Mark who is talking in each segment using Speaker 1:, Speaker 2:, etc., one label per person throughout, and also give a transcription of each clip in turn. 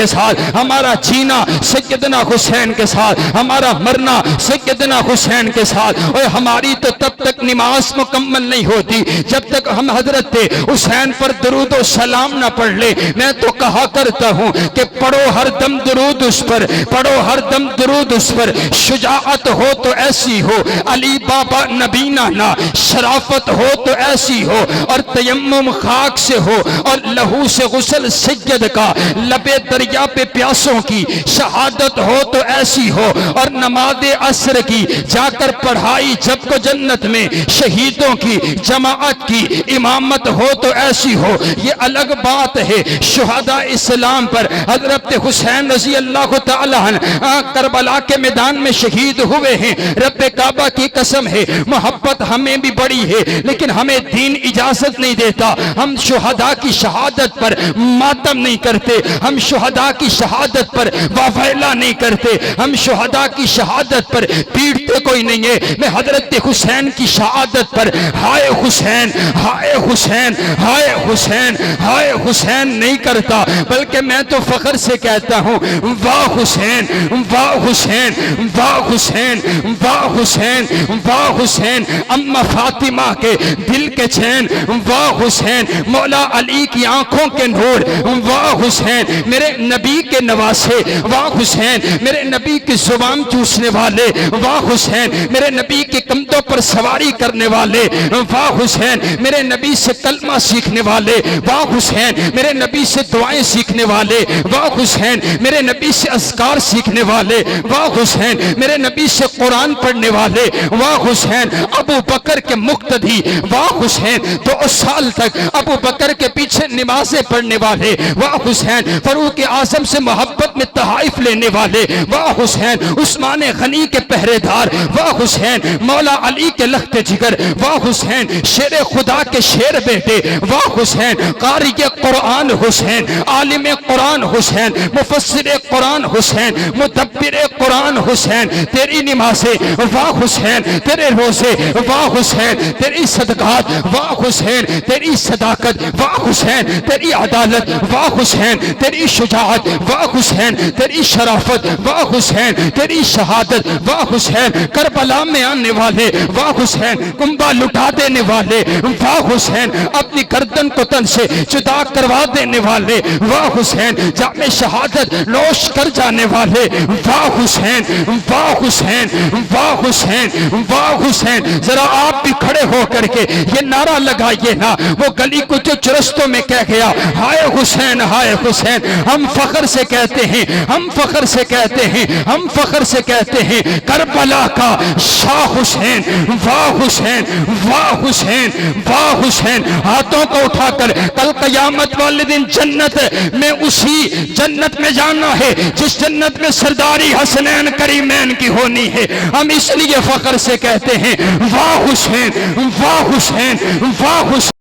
Speaker 1: के साथ, हमारा जीना सैयदना हुसैन के साथ, हमारा मरना सैयदना हुसैन के साथ। और हमारी तो तब तक नमाज मुकम्मल नहीं होती जब तक हम हजरत हुसैन पर दरूद और सलाम ना पढ़ ले। मैं तो कहा करता हूँ कि पढ़ो हर दम दरूद उस पर, पढ़ो हर दम दरूद उस पर। शुजाअत हो तो ऐसी हो अली बाबा नबीना ना, शराफत हो तो ऐसी हो और तयम्मुम खाक से हो और लहू से गुस्ल सैयद का, लबे दरिया पे प्यासों की शहादत हो तो ऐसी हो और नमाज़े असर की जाकर पढ़ाई जब को जन्नत में शहीदों की जमाअत की इमामत हो तो ऐसी हो। ये अलग बात है। शुहदा इस्लाम पर हजरत हुसैन रजी अल्लाह तआला अन्हु करबला के मैदान में शहीद हुए हैं। रब्बे काबा की कसम है, मोहब्बत हमें भी बड़ी है लेकिन हमें दीन इजाजत नहीं देता। हम शुहदा की शहादत पर मातम नहीं करते, हम शुहदा की शहादत पर वावैला नहीं करते, हम शुहदा की शहादत पर पीटते कोई नहीं है। मैं हजरत हुसैन की शहादत पर हाय हुसैन, हाय हुसैन, हाय हुसैन, हाय हुसैन नहीं करता, बल्कि मैं तो फख्र से कहता हूँ वाह हुसैन, वाह हुसैन, वाह हुसैन, वाह हुसैन, वाह हुसैन। अम्मा फातिमा के दिल के चैन, वाह हुसैन। मौला अली की आंखों के नूर, वाह हुसैन। मेरे नबी के नवासे, वाह हुसैन। मेरे नबी की जुबान चूसने वाले, वाह हुसैन। मेरे नबी के कंधों पर सवारी करने वाले, वाह हुसैन। मेरे नबी से कलमा सीखने वाले, वाह हुसैन। मेरे नबी से दुआएं सीखने वाले, वाह हुसैन। मेरे नबी से अज़कार सीखने वाले, वाह हुसैन। मेरे नबी से कुरान पढ़ने वाले, वाह हुसैन। अबू बकर के मुक्तदी, वाह हुसैन। 2 साल तक अबू बकर के पीछे नमाजें पढ़ने वाले, वाह हुसैन। फारूक आज़म से मोहब्बत में तहाइफ लेने वाले, वाह हुसैन। उस्मान गनी के पहरेदार, वाह हुसैन। मौला अली के लख्त जिगर, वाह हुसैन। शेर खुदा के शेर बेटे, वाह हुसैन। कारी कुरान हुसैन, आलिम कुरान हुसैन, मुफस्सिर कुरान हुसैन, मुदब्बिर कुरान हुसैन। तेरी नमाज़ें, वाह हुसैन। तेरे रोज़े, वाह हुसैन। तेरी सदकात, वाह हुसैन। तेरी सदाकत, वाह हुसैन। तेरी अदालत, वाह हुसैन। तेरी शुजाअत, वाह हुसैन। तेरी शराफत, वाह हुसैन। तेरी शहादत, वाह हुसैन। करबला में आने वाले, वाह हुसैन। कुंबा लुटा देने वाले, वाह हुसैन। अपनी गर्दन को तन से जुदा करवा देने वाले, वाह हुसैन। जामे शहादत नोश कर जाने वाले, वाह हुसैन, वाह हुसैन, वाह हुसैन, वाह हुसैन। जरा आप भी खड़े होकर के ये नारा लगाइए ना, वो गली को जो चुरस्तों में कह गया, हाय हुसैन, हाय हुसैन। हम फख्र से कहते हैं, हम फख्र से कहते हैं, हम फख्र से कहते हैं करबला का शाह हुसैन, वाह हुसैन, वाह हुसैन, वाह हुसैन। हाथों को उठाकर कल कयामत वाले दिन जन्नत में, उसी जन्नत में जाना है जिस जन्नत में सरदारी हसनैन करीमैन की होनी है। हम इसलिए फख्र से कहते हैं वाह हुसैन, वाह हुसैन, वाह हुसैन,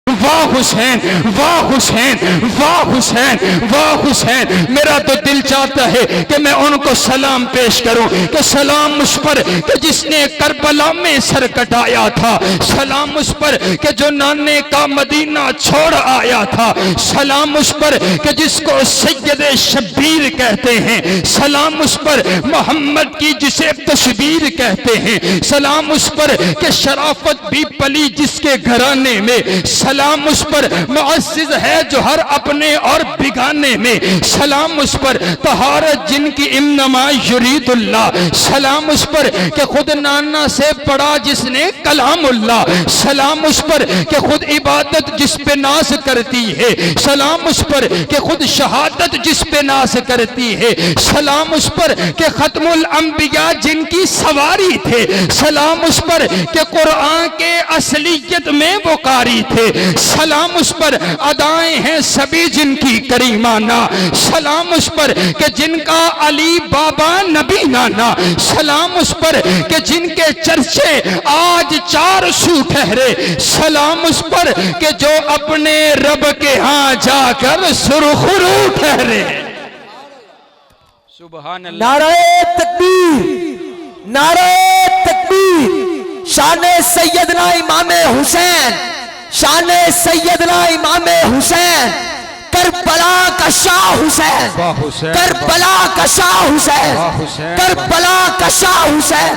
Speaker 1: वाह हुसैन, वाह हुसैन, वाह हुसैन, वाह हुसैन। मेरा तो दिल चाहता है कि मैं उनको सलाम पेश करूं कि सलाम उस पर कि जिसने करबला में सर कटाया था, सलाम उस पर कि जो नाने का मदीना छोड़ आया था, सलाम उस पर कि जिसको सैयद शब्बीर कहते हैं, सलाम उस पर मोहम्मद की जिसे तस्वीर कहते हैं, सलाम उस पर कि शराफत भी पली जिसके घराने में, सलाम उस पर मुअज़्ज़िज़ है जो हर अपने और बिगाने में, सलाम उस पर तहारत जिनकी इन्नमा युरीदुल्लाह, सलाम उस पर कि खुद नाना से पढ़ा जिसने कलामुल्लाह, सलाम उस पर कि खुद इबादत जिस पे नाज करती है, सलाम उस पर कि खुद शहादत जिस पे नाज करती है, सलाम उस पर कि खत्मुल अंबिया जिनकी सवारी थे, सलाम उस पर कि कुरान के असलियत में वो कारी थे, सलाम उस पर अदाएं हैं सभी जिनकी करीमाना, सलाम उस पर कि जिनका अली बाबा नबी नाना, सलाम उस पर कि जिनके चर्चे आज 400 ठहरे, सलाम उस पर कि जो अपने रब के यहाँ जाकर सुरखरू ठहरे। सुभान अल्लाह। नारे तकबीर, नारे तकबीर। शाने सैयदना इमाम हुसैन, शाने सैयदना इमाम हुसैन।
Speaker 2: करबला का शाह हुसैन, करबला का शाह हुसैन, करबला का शाह हुसैन,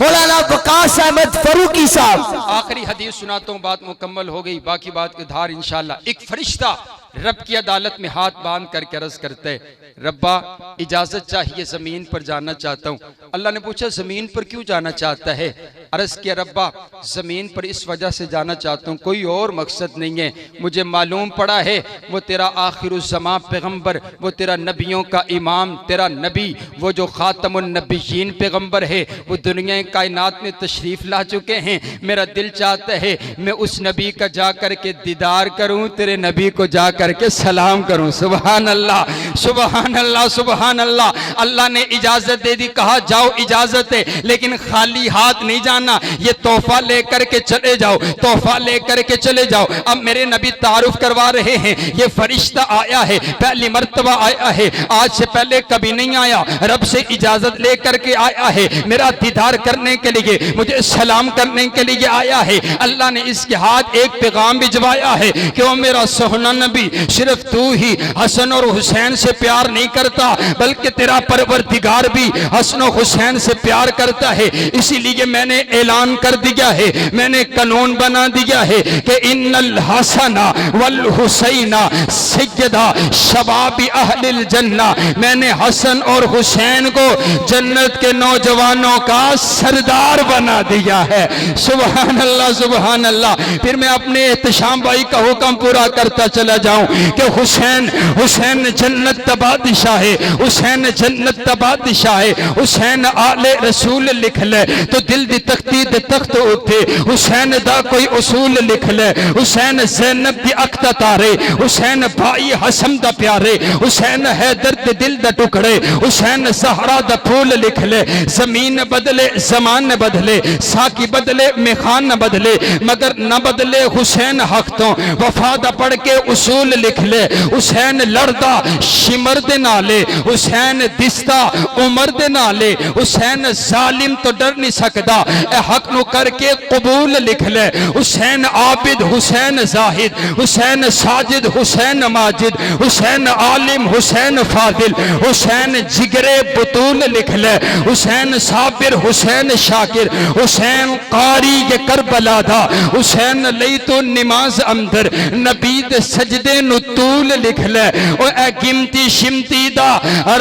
Speaker 2: मौलाना वकास अहमद फरूकी साहब।
Speaker 1: आखिरी हदीस सुनाता हूँ, बात मुकम्मल हो गई, बाकी बात की धार इंशाल्लाह। एक फरिश्ता रब की अदालत में हाथ बांध करके अर्ज करते है, रब्बा इजाजत चाहिए, जमीन पर जाना चाहता हूँ। अल्लाह ने पूछा जमीन पर क्यों जाना चाहता है? अर्ज किया, रब्बा जमीन पर इस वजह से जाना चाहता हूँ, कोई और मकसद नहीं है। मुझे मालूम पड़ा है वो तेरा आखिरुज़्ज़मा पैगम्बर, वो तेरा नबियों का इमाम, तेरा नबी, वो जो खातमुन नबिय्यीन पैगम्बर है, वो दुनिया कायनात में तशरीफ़ ला चुके हैं। मेरा दिल चाहता है मैं उस नबी का जा कर के दीदार करूँ, तेरे नबी को जा करके सलाम करूँ। सुबहान अल्लाह, सुबहान अल्लाह, सुबहान अल्लाह। अल्लाह ने इजाज़त दे दी, कहा जाओ इजाज़त है, लेकिन खाली हाथ नहीं जाना, ये तोहफा लेकर के चले जाओ, तोहफा लेकर के चले जाओ। अब मेरे नबी तारुफ करवा रहे हैं, ये फरिश्ता आया है, पहली मर्तबा आया है, आज से पहले कभी नहीं आया, रब से इजाज़त लेकर के आया है, मेरा दीदार करने के लिए, मुझे सलाम करने के लिए आया है। अल्लाह ने इसके हाथ एक पैगाम भिजवाया है कि वो मेरा सोहना नबी, सिर्फ तू ही हसन और हुसैन से प्यार नहीं करता, बल्कि तेरा परवरदिगार भी हसन और हुसैन से प्यार करता है। इसीलिए मैंने ऐलान कर दिया है, मैंने कानून बना दिया है कि इन्नल हसना वल हुसैना सय्यदा शबाबी अहलिल जन्ना। मैंने हसन और हुसैन को जन्नत के नौजवानों का सरदार बना दिया है। सुभान अल्लाह, सुभान अल्लाह। फिर मैं अपने एहतशाम भाई का हुक्म पूरा करता चला जाऊं कि हुसैन, हुसैन जन्नत दा बादशाह है, हुसैन जन्नत दा बादशाह है। हुसैन आले रसूल लिख ले तो दिल दी तख्ती दे तख्त उठे, हुसैन दा कोई उसूल लिख ले। हुसैन ज़ैनब दी अख दा तारे, हुसैन भाई हसन दा प्यारे, हुसैन हैदर दे दिल दा टुकड़े, हुसैन ज़हरा दा फूल लिख ले। जमीन बदले, जमान बदले, साकी बदले, मेखान न बदले, मगर न बदले हुसैन हक तो। वफा दा पढ़ के उसूल लिख ले। हुसैन लड़दा शिमर दे नाले, हुसैन दिसदा उमर दे नाले, हुसैन जालिम तो डर नहीं सकदा, ए हक नु करके कबूल लिख ले। हुसैन आबिद, हुसैन जाहिद, हुसैन साजिद, हुसैन माजिद, हुसैन आलिम, हुसैन फादिल, हुसैन जिगरे बुतूल लिख ले। हुसैन साबिर, हुसैन शाकिर, हुसैन कारी ये करबला दा, हुसैन लई तो नमाज अंदर नबी दे सजदे नु तूल लिख ले। ओ ए गिमती शिमती दा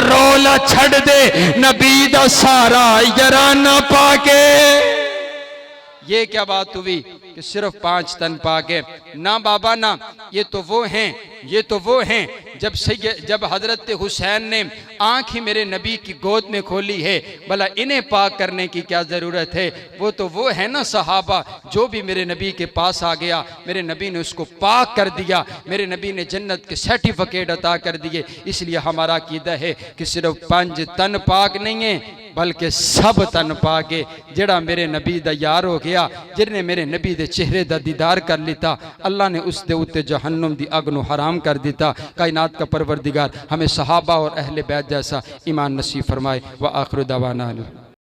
Speaker 1: रौला छड़ दे, नबी दा सारा यराना पाके। ये क्या बात हुई कि सिर्फ 5 तन पाके? ना बाबा ना, ये तो वो हैं, ये तो वो हैं जब हजरत हुसैन ने आंख ही मेरे नबी की गोद में खोली है, भला इन्हें पाक करने की क्या ज़रूरत है? वो तो वो है ना सहाबा, जो भी मेरे नबी के पास आ गया, मेरे नबी ने उसको पाक कर दिया, मेरे नबी ने जन्नत के सर्टिफिकेट अता कर दिए। इसलिए हमारा अकीदा है कि सिर्फ 5 तन पाक नहीं है, बल्कि सब तन पाके। जेड़ा मेरे नबी दा यार हो गया, जिन्हें मेरे नबी दे चेहरे दा दीदार कर लिता, अल्लाह ने उस दे उत्ते जहन्नुम दी अग नू हराम कर दिता। कायनात का परवरदिगार हमें सहाबा और अहले बैत जैसा ईमान नसीब फरमाए। व आखिर दावाना।